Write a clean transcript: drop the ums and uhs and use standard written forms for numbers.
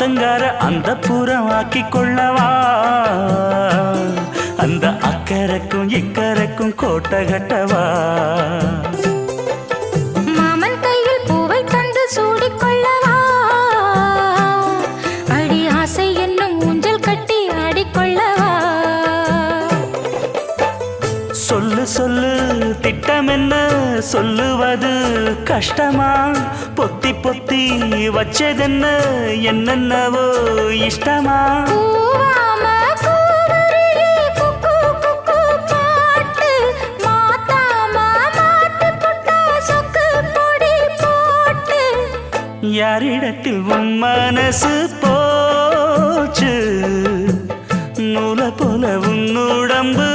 ஆத்தங்கார அந்த புறமாக்கி கொள்ளவா அந்த அக்கறைக்கும் இக்கரைக்கும் கோட்டை கட்டவா மாமன் கையில் பூவை தந்து சூடிக்கொள்ளவா அடி ஆசை என்னும் ஊஞ்சல் கட்டி ஆடிக்கொள்ளவா சொல்லு சொல்லு திட்டம் என்ன சொல்லுவது கஷ்டமா பொத்தி பொத்தி வச்சதென்ன என்னென்னவோ இஷ்டமா யாரிடத்தில் உன் மனசு போச்சு நூலை போல உன் உடம்பு